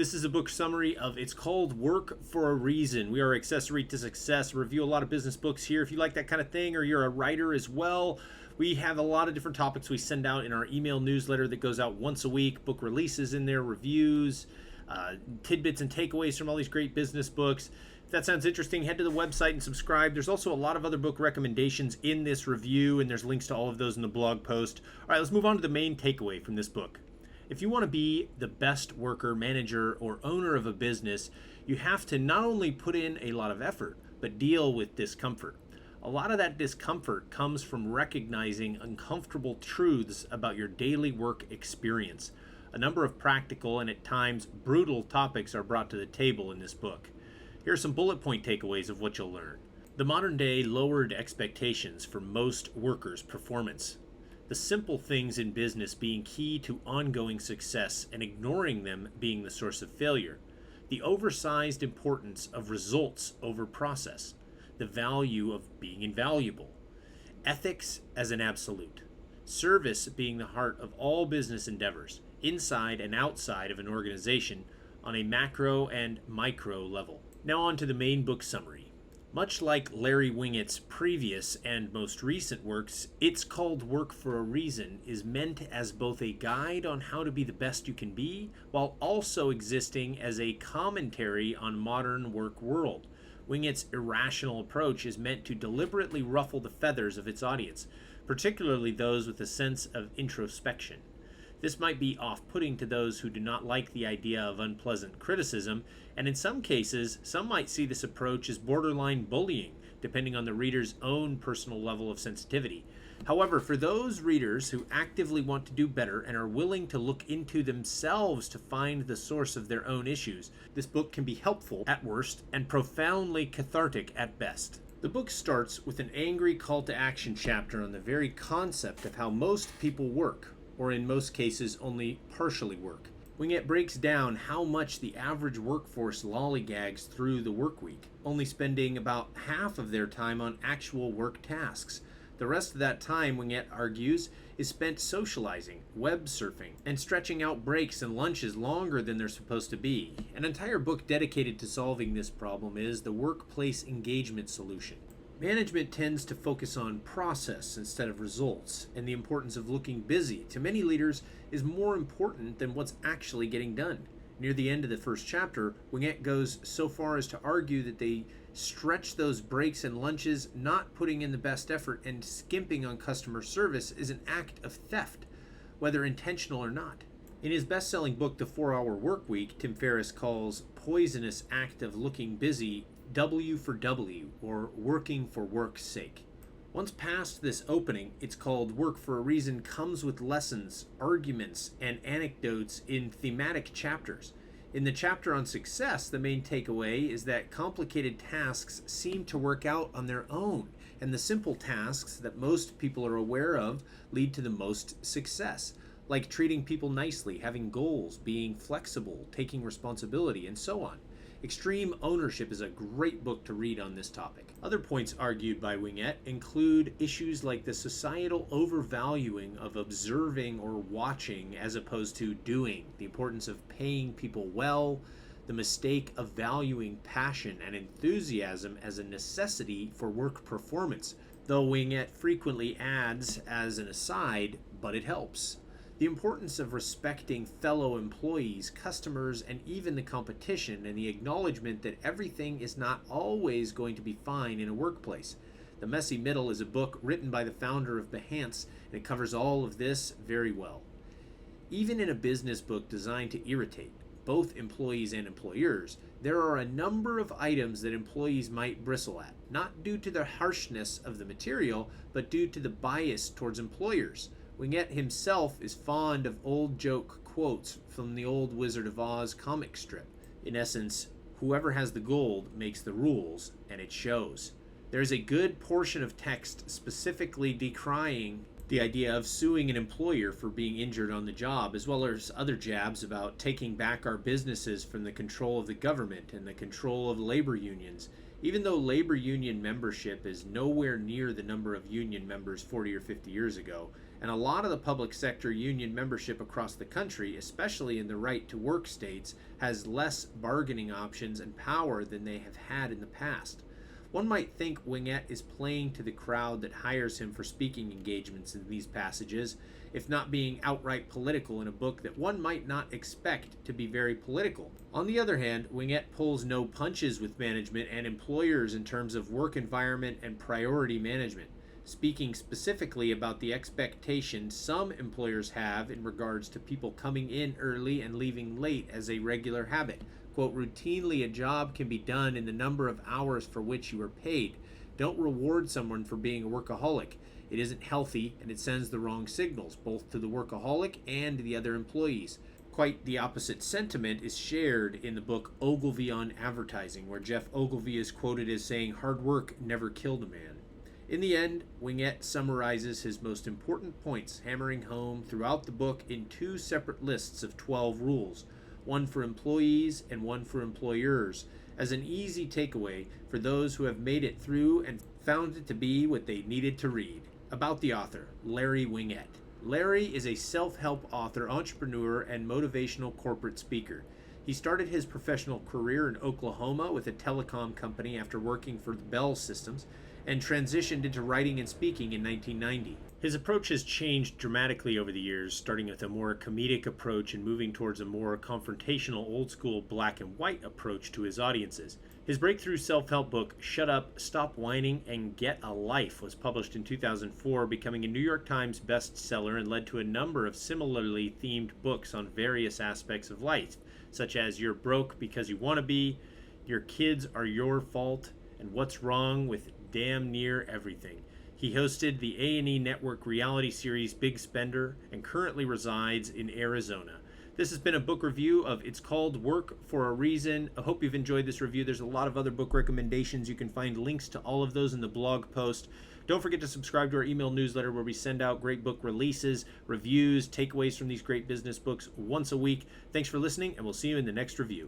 This is a book summary of It's Called Work for a Reason. We are Accessory to Success. Review a lot of business books here. If you like that kind of thing or you're a writer as well, we have a lot of different topics we send out in our email newsletter that goes out once a week. Book releases in there, reviews, tidbits and takeaways from all these great business books. If that sounds interesting, head to the website and subscribe. There's also a lot of other book recommendations in this review, and there's links to all of those in the blog post. All right, let's move on to the main takeaway from this book. If you want to be the best worker, manager, or owner of a business, you have to not only put in a lot of effort, but deal with discomfort. A lot of that discomfort comes from recognizing uncomfortable truths about your daily work experience. A number of practical and at times brutal topics are brought to the table in this book. Here are some bullet point takeaways of what you'll learn. The modern day lowered expectations for most workers' performance. The simple things in business being key to ongoing success and ignoring them being the source of failure. The oversized importance of results over process. The value of being invaluable. Ethics as an absolute. Service being the heart of all business endeavors, inside and outside of an organization, on a macro and micro level. Now on to the main book summary. Much like Larry Winget's previous and most recent works, It's Called Work for a Reason is meant as both a guide on how to be the best you can be, while also existing as a commentary on modern work world. Winget's irrational approach is meant to deliberately ruffle the feathers of its audience, particularly those with a sense of introspection. This might be off-putting to those who do not like the idea of unpleasant criticism, and in some cases, some might see this approach as borderline bullying, depending on the reader's own personal level of sensitivity. However, for those readers who actively want to do better and are willing to look into themselves to find the source of their own issues, this book can be helpful at worst and profoundly cathartic at best. The book starts with an angry call to action chapter on the very concept of how most people work, or in most cases only partially work. Winget breaks down how much the average workforce lollygags through the work week, only spending about half of their time on actual work tasks. The rest of that time, Winget argues, is spent socializing, web surfing, and stretching out breaks and lunches longer than they're supposed to be. An entire book dedicated to solving this problem is the Workplace Engagement Solution. Management tends to focus on process instead of results, and the importance of looking busy to many leaders is more important than what's actually getting done. Near the end of the first chapter, Winget goes so far as to argue that they stretch those breaks and lunches, not putting in the best effort and skimping on customer service is an act of theft, whether intentional or not. In his best-selling book, The 4-Hour Work Week, Tim Ferriss calls poisonous act of looking busy W for W, or working for work's sake. Once past this opening, It's Called Work for a Reason comes with lessons, arguments, and anecdotes in thematic chapters. In the chapter on success, the main takeaway is that complicated tasks seem to work out on their own, and the simple tasks that most people are aware of lead to the most success, like treating people nicely, having goals, being flexible, taking responsibility, and so on. Extreme Ownership is a great book to read on this topic. Other points argued by Winget include issues like the societal overvaluing of observing or watching as opposed to doing, the importance of paying people well, the mistake of valuing passion and enthusiasm as a necessity for work performance, though Winget frequently adds as an aside, but it helps. The importance of respecting fellow employees, customers, and even the competition, and the acknowledgement that everything is not always going to be fine in a workplace. The Messy Middle is a book written by the founder of Behance, and it covers all of this very well. Even in a business book designed to irritate both employees and employers, there are a number of items that employees might bristle at, not due to the harshness of the material, but due to the bias towards employers. Winget himself is fond of old joke quotes from the old Wizard of Oz comic strip. In essence, whoever has the gold makes the rules, and it shows. There is a good portion of text specifically decrying the idea of suing an employer for being injured on the job, as well as other jabs about taking back our businesses from the control of the government and the control of labor unions. Even though labor union membership is nowhere near the number of union members 40 or 50 years ago, And a lot of the public sector union membership across the country, especially in the right to work states, has less bargaining options and power than they have had in the past. One might think Winget is playing to the crowd that hires him for speaking engagements in these passages, if not being outright political in a book that one might not expect to be very political. On the other hand, Winget pulls no punches with management and employers in terms of work environment and priority management, speaking specifically about the expectations some employers have in regards to people coming in early and leaving late as a regular habit. Quote, routinely a job can be done in the number of hours for which you are paid. Don't reward someone for being a workaholic. It isn't healthy and it sends the wrong signals, both to the workaholic and the other employees. Quite the opposite sentiment is shared in the book Ogilvy on Advertising, where Jeff Ogilvy is quoted as saying, hard work never killed a man. In the end, Winget summarizes his most important points, hammering home throughout the book in two separate lists of 12 rules, one for employees and one for employers, as an easy takeaway for those who have made it through and found it to be what they needed to read. About the author, Larry Winget. Larry is a self-help author, entrepreneur, and motivational corporate speaker. He started his professional career in Oklahoma with a telecom company after working for the Bell Systems, and transitioned into writing and speaking in 1990. His approach has changed dramatically over the years, starting with a more comedic approach and moving towards a more confrontational, old-school black and white approach to his audiences. His breakthrough self-help book, Shut Up, Stop Whining, and Get a Life, was published in 2004, becoming a New York Times bestseller and led to a number of similarly themed books on various aspects of life, such as You're Broke Because You Want to Be, Your Kids Are Your Fault, and What's Wrong with Damn Near Everything. He hosted the A&E Network reality series Big Spender and currently resides in Arizona. This has been a book review of It's Called Work for a Reason. I hope you've enjoyed this review. There's a lot of other book recommendations. You can find links to all of those in the blog post. Don't forget to subscribe to our email newsletter where we send out great book releases, reviews, takeaways from these great business books once a week. Thanks for listening, and we'll see you in the next review.